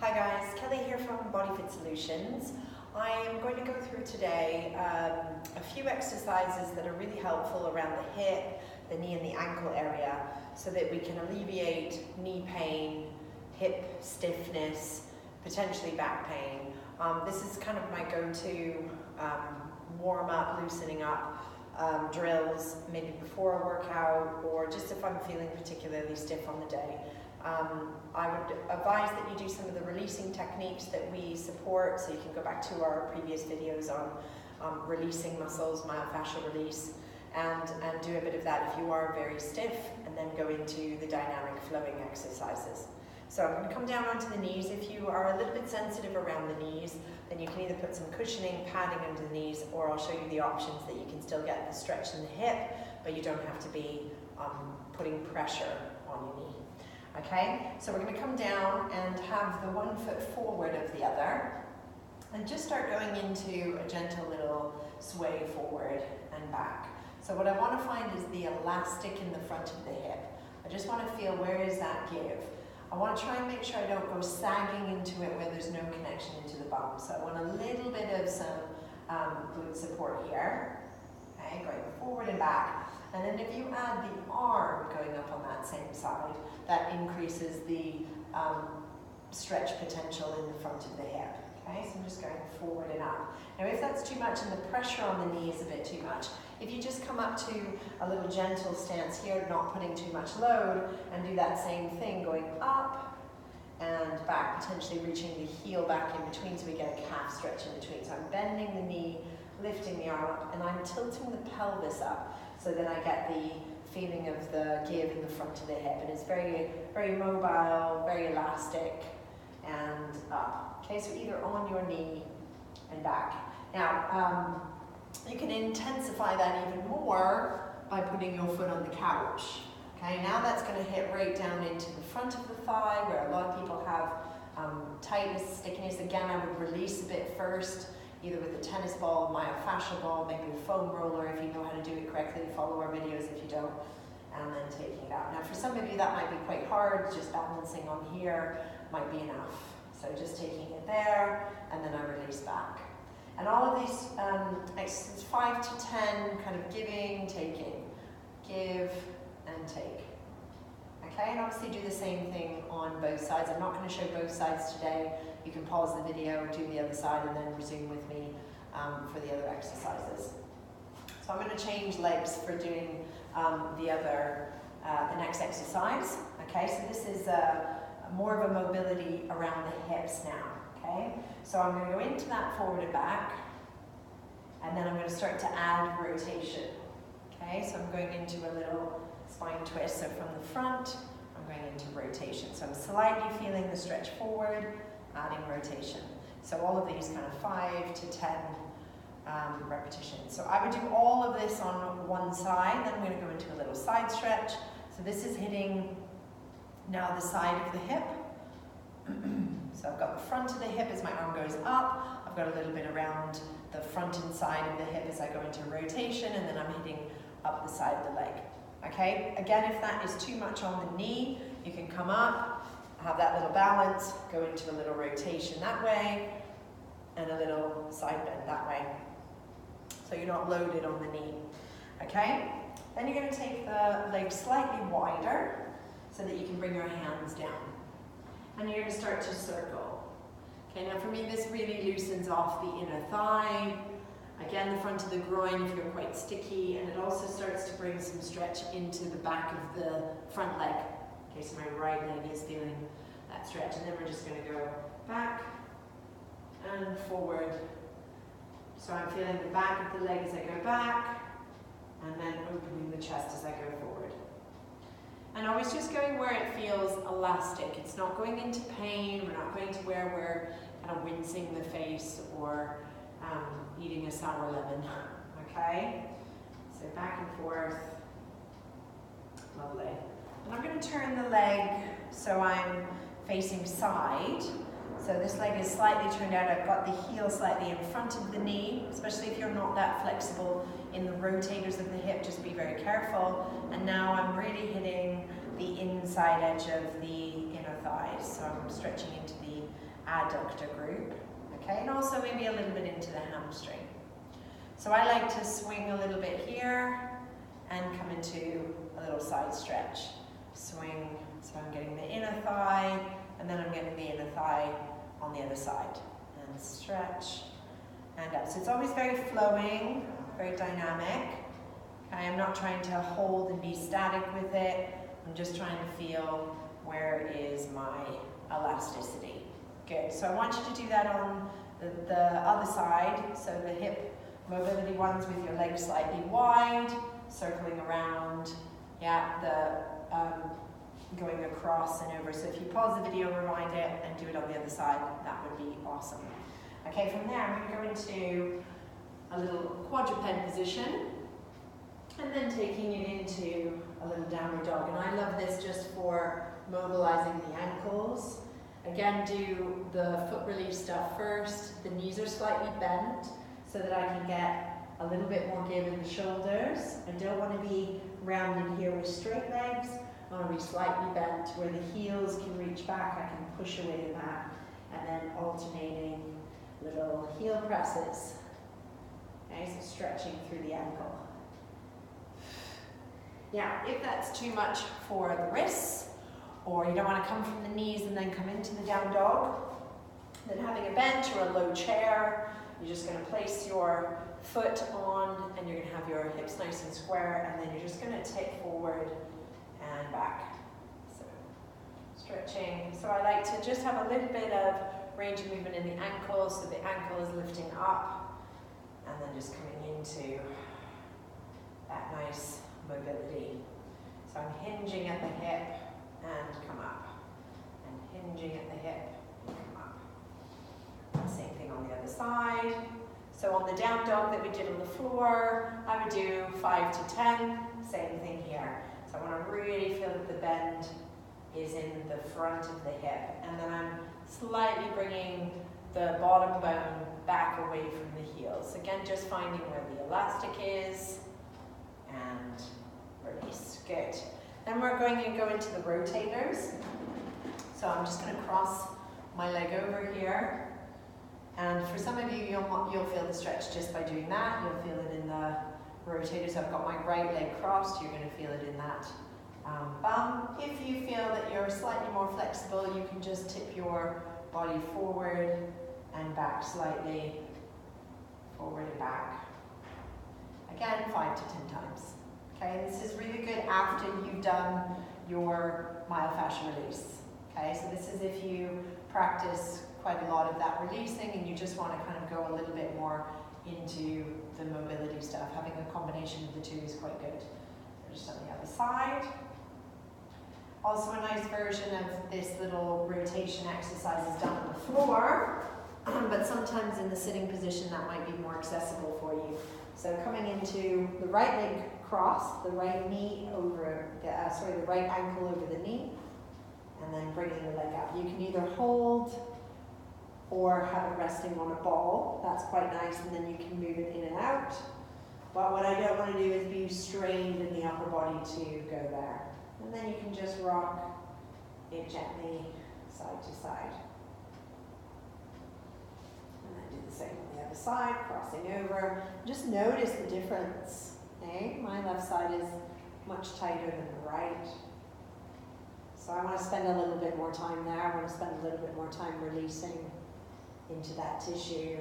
Hi guys, Kelly here from BodyFit Solutions. I am going to go through today a few exercises that are really helpful around the hip, the knee and the ankle area so that we can alleviate knee pain, hip stiffness, potentially back pain. This is kind of my go-to warm up, loosening up drills, maybe before a workout or just if I'm feeling particularly stiff on the day. I would advise that you do some of the releasing techniques that we support, so you can go back to our previous videos on releasing muscles, myofascial release, and do a bit of that if you are very stiff, and then go into the dynamic flowing exercises. So I'm going to come down onto the knees. If you are a little bit sensitive around the knees, then you can either put some cushioning, padding under the knees, or I'll show you the options that you can still get the stretch in the hip, but you don't have to be putting pressure on your knee. Okay, so we're going to come down and have the one foot forward of the other and just start going into a gentle little sway forward and back. So what I want to find is the elastic in the front of the hip. I just want to feel, where is that give? I want to try and make sure I don't go sagging into it where there's no connection into the bum. So I want a little bit of some glute support here, okay, going forward and back. And then if you add the arm going up on that same side, that increases the stretch potential in the front of the hip. Okay, so I'm just going forward and up. Now if that's too much and the pressure on the knee is a bit too much, if you just come up to a little gentle stance here, not putting too much load, and do that same thing going up and back, potentially reaching the heel back in between so we get a calf stretch in between. So I'm bending the knee, lifting the arm up, and I'm tilting the pelvis up. So then I get the feeling of the give in the front of the hip, and it's very, very mobile, very elastic, and up. Okay, so either on your knee and back. Now, you can intensify that even more by putting your foot on the couch. Okay, now that's going to hit right down into the front of the thigh, where a lot of people have tightness, stickiness. Again, I would release a bit first, either with a tennis ball, myofascial ball, maybe a foam roller if you know how to do it correctly. Follow our videos if you don't, and then taking it out. Now for some of you that might be quite hard, just balancing on here might be enough. So just taking it there, and then I release back. And all of these exercises, 5 to 10, kind of giving, taking, give and take. Okay, and obviously do the same thing on both sides. I'm not going to show both sides today. You can pause the video, do the other side, and then resume with me for the other exercises. So I'm going to change legs for doing the next exercise. Okay, so this is more of a mobility around the hips now. Okay, so I'm going to go into that forward and back, and then I'm going to start to add rotation. Okay, so I'm going into a little spine twist. So from the front, I'm going into rotation. So I'm slightly feeling the stretch forward, adding rotation. So all of these kind of 5 to 10 repetitions. So I would do all of this on one side, then I'm going to go into a little side stretch. So this is hitting now the side of the hip. So I've got the front of the hip as my arm goes up. I've got a little bit around the front and side of the hip as I go into rotation, and then I'm hitting up the side of the leg. Okay, again, if that is too much on the knee, you can come up, have that little balance, go into a little rotation that way, and a little side bend that way. So you're not loaded on the knee. Okay, then you're going to take the leg slightly wider so that you can bring your hands down. And you're going to start to circle. Okay, now for me this really loosens off the inner thigh. Again, the front of the groin if you're quite sticky, and it also starts to bring some stretch into the back of the front leg. Okay, so my right leg is feeling that stretch, and then we're just going to go back and forward. So I'm feeling the back of the leg as I go back, and then opening the chest as I go forward. And always just going where it feels elastic. It's not going into pain. We're not going to where we're kind of wincing the face or eating a sour lemon. Okay? So back and forth. Lovely. And I'm going to turn the leg so I'm facing side. So this leg is slightly turned out. I've got the heel slightly in front of the knee, especially if you're not that flexible in the rotators of the hip, just be very careful. And now I'm really hitting the inside edge of the inner thighs. So I'm stretching into the adductor group, okay, and also maybe a little bit into the hamstring. So I like to swing a little bit here and come into a little side stretch. Swing, so I'm getting the inner thigh, and then I'm getting the inner thigh on the other side. And stretch, and up. So it's always very flowing, very dynamic. Okay, I'm not trying to hold and be static with it. I'm just trying to feel where is my elasticity. Good, so I want you to do that on the other side, so the hip mobility ones with your legs slightly wide, circling around, yeah, going across and over. So if you pause the video, rewind it, and do it on the other side, that would be awesome. Okay, from there I'm going to go into a little quadruped position, and then taking it into a little downward dog. And I love this just for mobilizing the ankles. Again, do the foot relief stuff first. The knees are slightly bent so that I can get a little bit more give in the shoulders. I don't want to be rounded here with straight legs. I want to be slightly bent where the heels can reach back. I can push away to that. And then alternating little heel presses. Okay, so stretching through the ankle. Now, if that's too much for the wrists, or you don't want to come from the knees and then come into the down dog, then having a bench or a low chair, you're just going to place your foot on, and you're going to have your hips nice and square, and then you're just going to tip forward and back. So, stretching. So I like to just have a little bit of range of movement in the ankle, so the ankle is lifting up, and then just coming into that nice mobility. So I'm hinging at the hip and come up, and hinging at the hip and come up. Same thing on the other side. So on the down dog that we did on the floor, I would do 5 to 10, same thing here. So I want to really feel that the bend is in the front of the hip, and then I'm slightly bringing the bottom bone back away from the heels. Again, just finding where the elastic is, and release. Good. Then we're going to go into the rotators. So I'm just going to cross my leg over here. And for some of you, you'll feel the stretch just by doing that. You'll feel it in the rotators. I've got my right leg crossed. You're going to feel it in that bum. If you feel that you're slightly more flexible, you can just tip your body forward and back slightly. Forward and back. Again, 5 to 10 times. Okay, this is really good after you've done your myofascial release. Okay, so this is if you practice quite a lot of that releasing and you just want to kind of go a little bit more into the mobility stuff. Having a combination of the two is quite good. Just on the other side. Also a nice version of this little rotation exercise is done on the floor, but sometimes in the sitting position that might be more accessible for you. So coming into the right leg cross, the right knee over, the right ankle over the knee, and then bringing the leg up. You can either hold or have it resting on a ball. That's quite nice, and then you can move it in and out. But what I don't want to do is be strained in the upper body to go there. And then you can just rock it gently side to side. And then do the same on the other side, crossing over. Just notice the difference. Okay? My left side is much tighter than the right. So I want to spend a little bit more time there. I want to spend a little bit more time releasing into that tissue.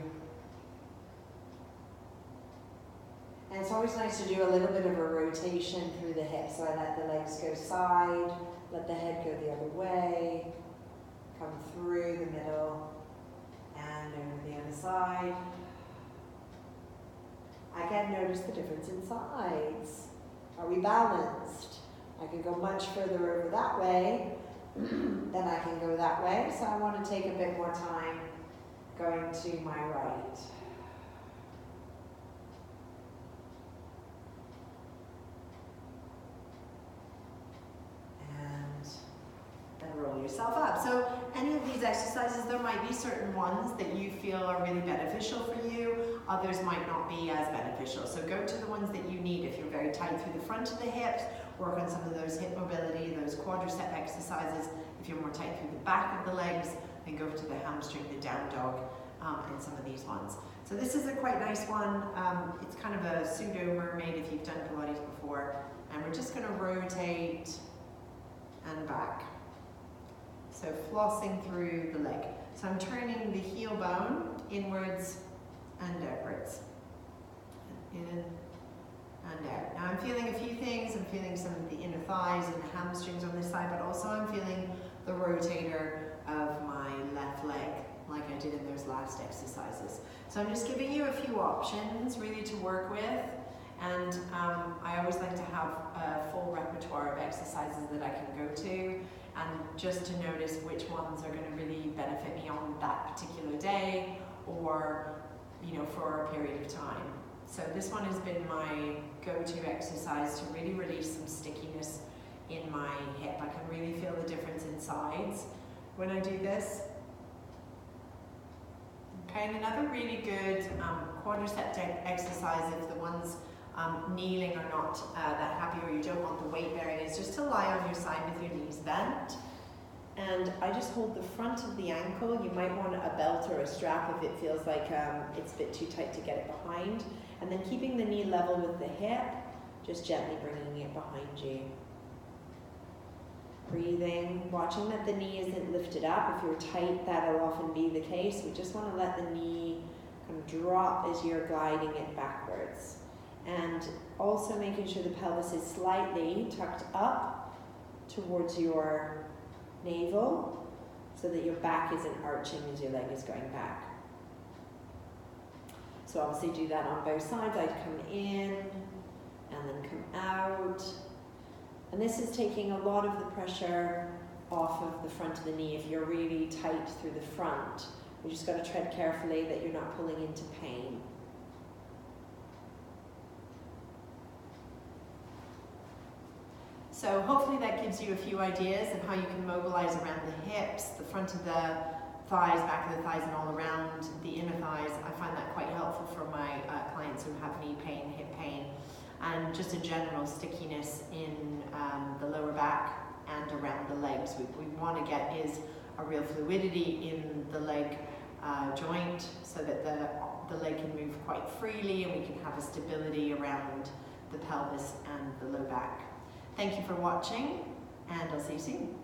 And it's always nice to do a little bit of a rotation through the hips. So I let the legs go side, let the head go the other way, come through the middle, and over the other side. Again, notice the difference in sides. Are we balanced? I can go much further over that way than I can go that way. So I want to take a bit more time going to my right. Roll yourself up. So any of these exercises, there might be certain ones that you feel are really beneficial for you, others might not be as beneficial. So go to the ones that you need. If you're very tight through the front of the hips, work on some of those hip mobility, those quadricep exercises. If you're more tight through the back of the legs, then go to the hamstring, the down dog, and some of these ones. So this is a quite nice one. It's kind of a pseudo mermaid if you've done Pilates before. And we're just going to rotate and back. So flossing through the leg. So I'm turning the heel bone inwards and outwards. In and out. Now I'm feeling a few things. I'm feeling some of the inner thighs and the hamstrings on this side, but also I'm feeling the rotator of my left leg, like I did in those last exercises. So I'm just giving you a few options really to work with, and I always like to have a full repertoire of exercises that I can go to, and just to notice which ones are going to really benefit me on that particular day, or for a period of time. So this one has been my go-to exercise to really release some stickiness in my hip. I can really feel the difference in sides when I do this. Okay, and another really good quadricep exercise, if the ones kneeling are not that happy, or you don't want the weight bearing, is just to lie on your side with your knees bent. And I just hold the front of the ankle. You might want a belt or a strap if it feels like it's a bit too tight to get it behind. And then keeping the knee level with the hip, just gently bringing it behind you. Breathing, watching that the knee isn't lifted up. If you're tight, that'll often be the case. We just want to let the knee kind of drop as you're gliding it backwards. And also making sure the pelvis is slightly tucked up towards your navel, so that your back isn't arching as your leg is going back. So obviously do that on both sides. I'd come in and then come out. And this is taking a lot of the pressure off of the front of the knee. If you're really tight through the front, you just got to tread carefully that you're not pulling into pain. So hopefully that gives you a few ideas of how you can mobilize around the hips, the front of the thighs, back of the thighs, and all around the inner thighs. I find that quite helpful for my clients who have knee pain, hip pain, and just a general stickiness in the lower back and around the legs. What we want to get is a real fluidity in the leg joint, so that the leg can move quite freely, and we can have a stability around the pelvis and the low back. Thank you for watching, and I'll see you soon.